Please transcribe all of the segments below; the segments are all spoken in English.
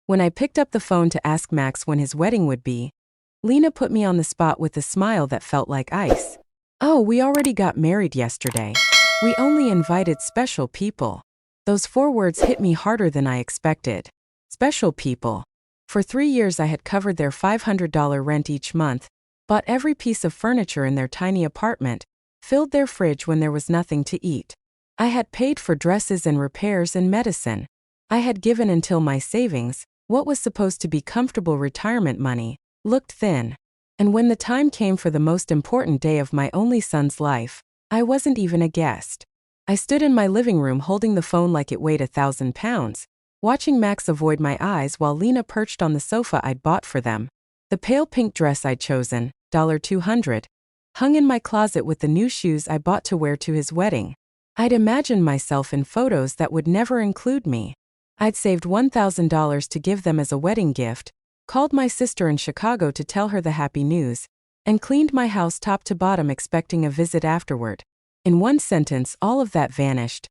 When I picked up the phone to ask Max when his wedding would be, Lena put me on the spot with a smile that felt like ice. "Oh, we already got married yesterday. We only invited special people." Those 4 words hit me harder than I expected. Special people. For 3 years I had covered their $500 rent each month, bought every piece of furniture in their tiny apartment, filled their fridge when there was nothing to eat. I had paid for dresses and repairs and medicine. I had given until my savings, what was supposed to be comfortable retirement money, looked thin. And when the time came for the most important day of my only son's life, I wasn't even a guest. I stood in my living room holding the phone like it weighed 1,000 pounds, watching Max avoid my eyes while Lena perched on the sofa I'd bought for them. The pale pink dress I'd chosen, $200, hung in my closet with the new shoes I bought to wear to his wedding. I'd imagined myself in photos that would never include me. I'd saved $1,000 to give them as a wedding gift, called my sister in Chicago to tell her the happy news, and cleaned my house top to bottom expecting a visit afterward. In one sentence, all of that vanished.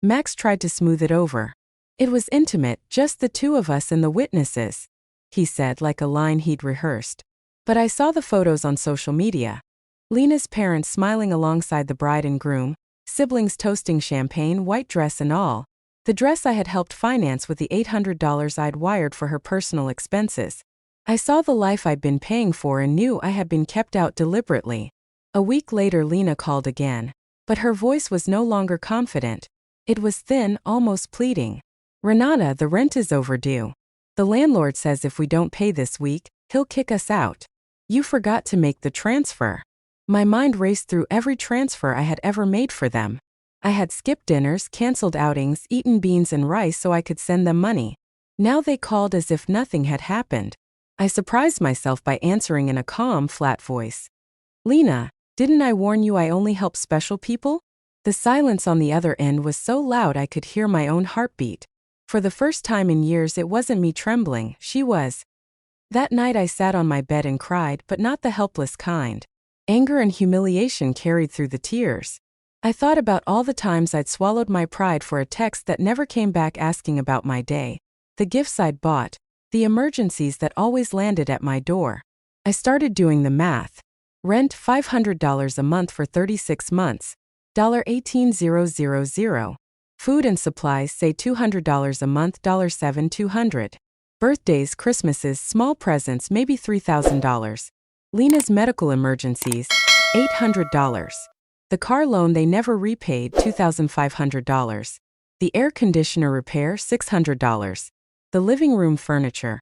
Max tried to smooth it over. "It was intimate, just the two of us and the witnesses," he said like a line he'd rehearsed. But I saw the photos on social media. Lena's parents smiling alongside the bride and groom, siblings toasting champagne, white dress and all. The dress I had helped finance with the $800 I'd wired for her personal expenses. I saw the life I'd been paying for and knew I had been kept out deliberately. A week later Lena called again. But her voice was no longer confident. It was thin, almost pleading. "Renata, the rent is overdue. The landlord says if we don't pay this week, he'll kick us out. You forgot to make the transfer." My mind raced through every transfer I had ever made for them. I had skipped dinners, canceled outings, eaten beans and rice so I could send them money. Now they called as if nothing had happened. I surprised myself by answering in a calm, flat voice. "Lena, didn't I warn you I only help special people?" The silence on the other end was so loud I could hear my own heartbeat. For the first time in years it wasn't me trembling, she was. That night I sat on my bed and cried, but not the helpless kind. Anger and humiliation carried through the tears. I thought about all the times I'd swallowed my pride for a text that never came back asking about my day, the gifts I'd bought, the emergencies that always landed at my door. I started doing the math. Rent $500 a month for 36 months, $18,000. Food and supplies say $200 a month, $7,200. Birthdays, Christmases, small presents, maybe $3,000. Lena's medical emergencies, $800. The car loan they never repaid, $2,500. The air conditioner repair, $600. The living room furniture,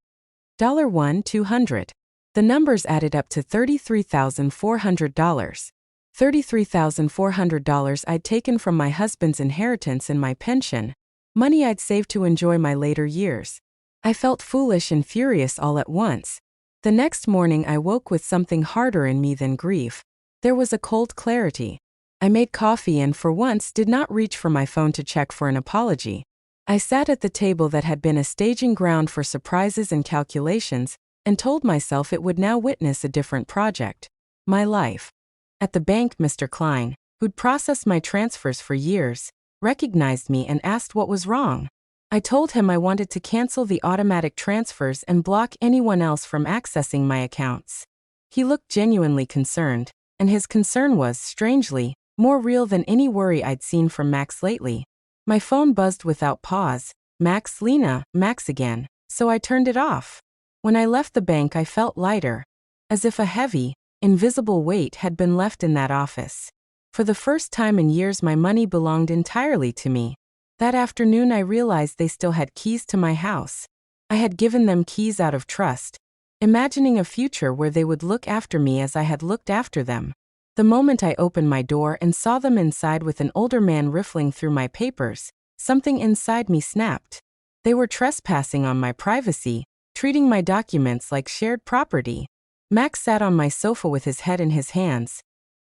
$1,200. The numbers added up to $33,400. $33,400 I'd taken from my husband's inheritance and my pension, money I'd saved to enjoy my later years. I felt foolish and furious all at once. The next morning I woke with something harder in me than grief. There was a cold clarity. I made coffee and for once did not reach for my phone to check for an apology. I sat at the table that had been a staging ground for surprises and calculations, and told myself it would now witness a different project. My life. At the bank, Mr. Klein, who'd processed my transfers for years, recognized me and asked what was wrong. I told him I wanted to cancel the automatic transfers and block anyone else from accessing my accounts. He looked genuinely concerned, and his concern was, strangely, more real than any worry I'd seen from Max lately. My phone buzzed without pause. "Max, Lena, Max again," so I turned it off. When I left the bank I felt lighter, as if a heavy, invisible weight had been left in that office. For the first time in years my money belonged entirely to me. That afternoon I realized they still had keys to my house. I had given them keys out of trust, imagining a future where they would look after me as I had looked after them. The moment I opened my door and saw them inside with an older man riffling through my papers, something inside me snapped. They were trespassing on my privacy, treating my documents like shared property. Max sat on my sofa with his head in his hands.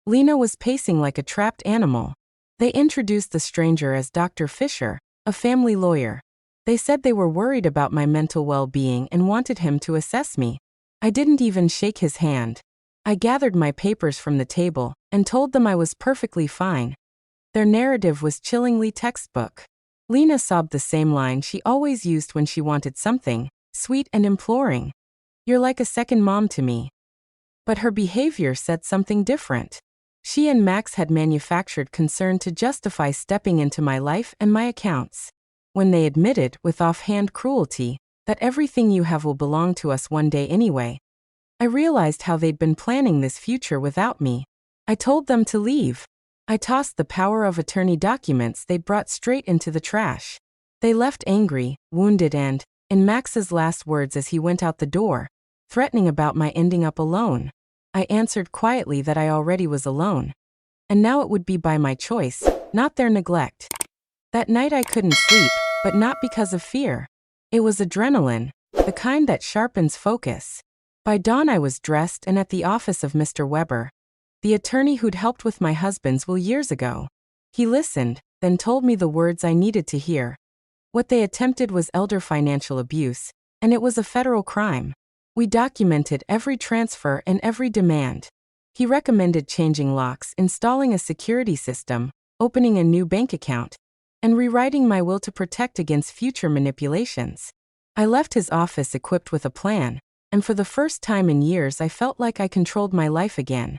Lena was pacing like a trapped animal. They introduced the stranger as Dr. Fisher, a family lawyer. They said they were worried about my mental well-being and wanted him to assess me. I didn't even shake his hand. I gathered my papers from the table and told them I was perfectly fine. Their narrative was chillingly textbook. Lena sobbed the same line she always used when she wanted something, sweet and imploring. "You're like a second mom to me." But her behavior said something different. She and Max had manufactured concern to justify stepping into my life and my accounts. When they admitted, with offhand cruelty, that everything you have will belong to us one day anyway, I realized how they'd been planning this future without me. I told them to leave. I tossed the power of attorney documents they'd brought straight into the trash. They left angry, wounded and, in Max's last words as he went out the door, threatening about my ending up alone. I answered quietly that I already was alone. And now it would be by my choice, not their neglect. That night I couldn't sleep, but not because of fear. It was adrenaline, the kind that sharpens focus. By dawn I was dressed and at the office of Mr. Weber, the attorney who'd helped with my husband's will years ago. He listened, then told me the words I needed to hear. What they attempted was elder financial abuse, and it was a federal crime. We documented every transfer and every demand. He recommended changing locks, installing a security system, opening a new bank account, and rewriting my will to protect against future manipulations. I left his office equipped with a plan, and for the first time in years I felt like I controlled my life again.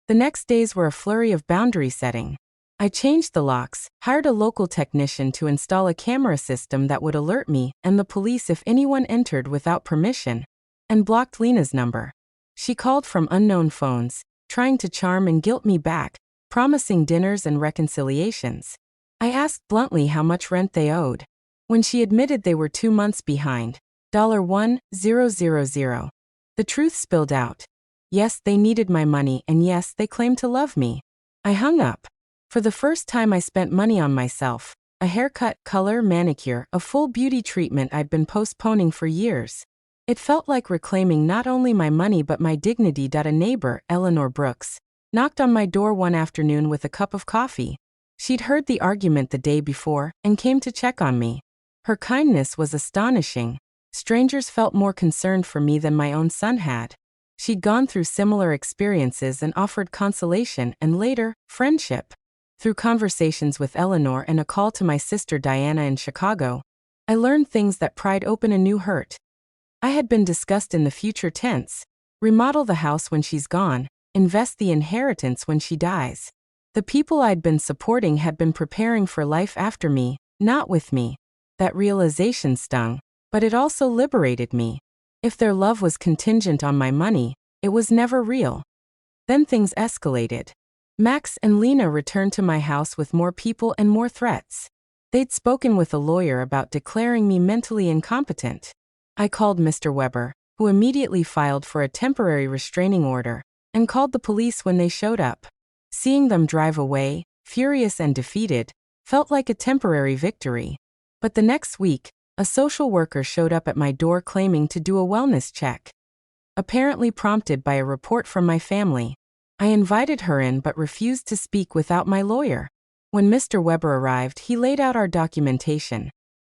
The next days were a flurry of boundary setting. I changed the locks, hired a local technician to install a camera system that would alert me and the police if anyone entered without permission, and blocked Lena's number. She called from unknown phones, trying to charm and guilt me back, promising dinners and reconciliations. I asked bluntly how much rent they owed. When she admitted they were 2 months behind, $1,000. The truth spilled out. Yes, they needed my money, and yes, they claimed to love me. I hung up. For the first time I spent money on myself. A haircut, color, manicure, a full beauty treatment I'd been postponing for years. It felt like reclaiming not only my money but my dignity. A neighbor, Eleanor Brooks, knocked on my door one afternoon with a cup of coffee. She'd heard the argument the day before and came to check on me. Her kindness was astonishing. Strangers felt more concerned for me than my own son had. She'd gone through similar experiences and offered consolation and later, friendship. Through conversations with Eleanor and a call to my sister Diana in Chicago, I learned things that pried open a new hurt. I had been discussed in the future tense. Remodel the house when she's gone, invest the inheritance when she dies. The people I'd been supporting had been preparing for life after me, not with me. That realization stung, but it also liberated me. If their love was contingent on my money, it was never real. Then things escalated. Max and Lena returned to my house with more people and more threats. They'd spoken with a lawyer about declaring me mentally incompetent. I called Mr. Weber, who immediately filed for a temporary restraining order, and called the police when they showed up. Seeing them drive away, furious and defeated, felt like a temporary victory. But the next week, a social worker showed up at my door claiming to do a wellness check. Apparently prompted by a report from my family, I invited her in but refused to speak without my lawyer. When Mr. Weber arrived, he laid out our documentation: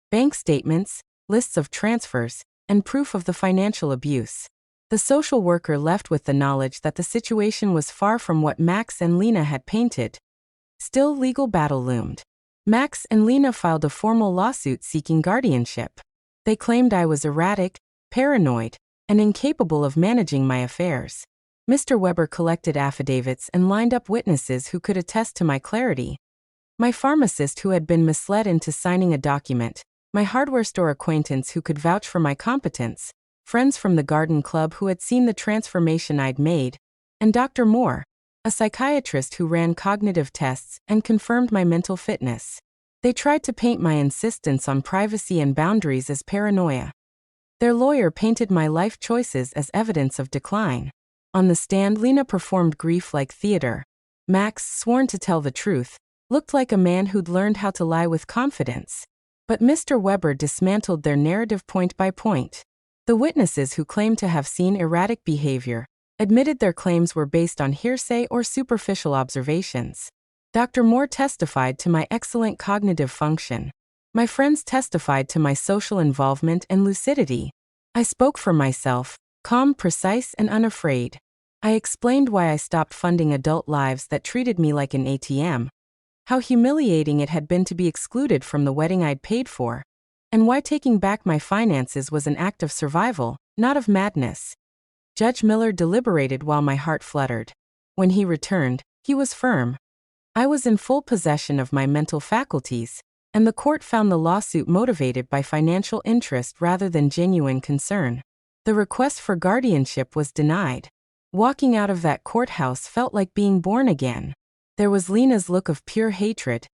bank statements, lists of transfers, and proof of the financial abuse. The social worker left with the knowledge that the situation was far from what Max and Lena had painted. Still, legal battle loomed. Max and Lena filed a formal lawsuit seeking guardianship. They claimed I was erratic, paranoid, and incapable of managing my affairs. Mr. Weber collected affidavits and lined up witnesses who could attest to my clarity. My pharmacist who had been misled into signing a document, my hardware store acquaintance who could vouch for my competence, friends from the garden club who had seen the transformation I'd made, and Dr. Moore, a psychiatrist who ran cognitive tests and confirmed my mental fitness. They tried to paint my insistence on privacy and boundaries as paranoia. Their lawyer painted my life choices as evidence of decline. On the stand, Lena performed grief-like theater. Max, sworn to tell the truth, looked like a man who'd learned how to lie with confidence. But Mr. Weber dismantled their narrative point by point. The witnesses who claimed to have seen erratic behavior admitted their claims were based on hearsay or superficial observations. Dr. Moore testified to my excellent cognitive function. My friends testified to my social involvement and lucidity. I spoke for myself, calm, precise, and unafraid. I explained why I stopped funding adult lives that treated me like an ATM, how humiliating it had been to be excluded from the wedding I'd paid for, and why taking back my finances was an act of survival, not of madness. Judge Miller deliberated while my heart fluttered. When he returned, he was firm. I was in full possession of my mental faculties, and the court found the lawsuit motivated by financial interest rather than genuine concern. The request for guardianship was denied. Walking out of that courthouse felt like being born again. There was Lena's look of pure hatred,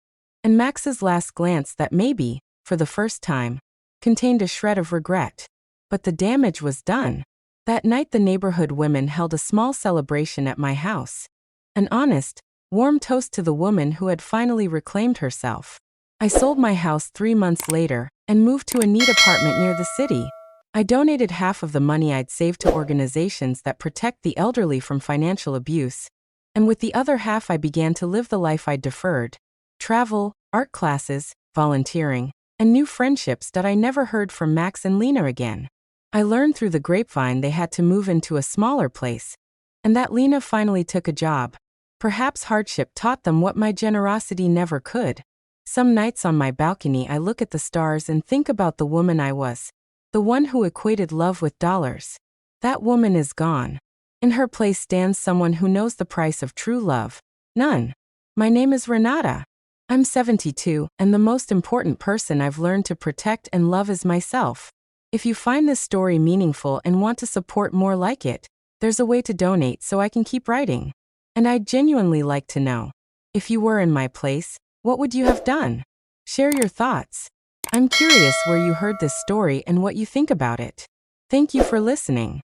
and Max's last glance that maybe, for the first time, contained a shred of regret. But the damage was done. That night the neighborhood women held a small celebration at my house. An honest, warm toast to the woman who had finally reclaimed herself. I sold my house 3 months later and moved to a neat apartment near the city. I donated half of the money I'd saved to organizations that protect the elderly from financial abuse, and with the other half I began to live the life I'd deferred. Travel, art classes, volunteering, and new friendships that I never heard from Max and Lena again. I learned through the grapevine they had to move into a smaller place, and that Lena finally took a job. Perhaps hardship taught them what my generosity never could. Some nights on my balcony I look at the stars and think about the woman I was, the one who equated love with dollars. That woman is gone. In her place stands someone who knows the price of true love. None. My name is Renata. I'm 72, and the most important person I've learned to protect and love is myself. If you find this story meaningful and want to support more like it, there's a way to donate so I can keep writing. And I'd genuinely like to know, if you were in my place, what would you have done? Share your thoughts. I'm curious where you heard this story and what you think about it. Thank you for listening.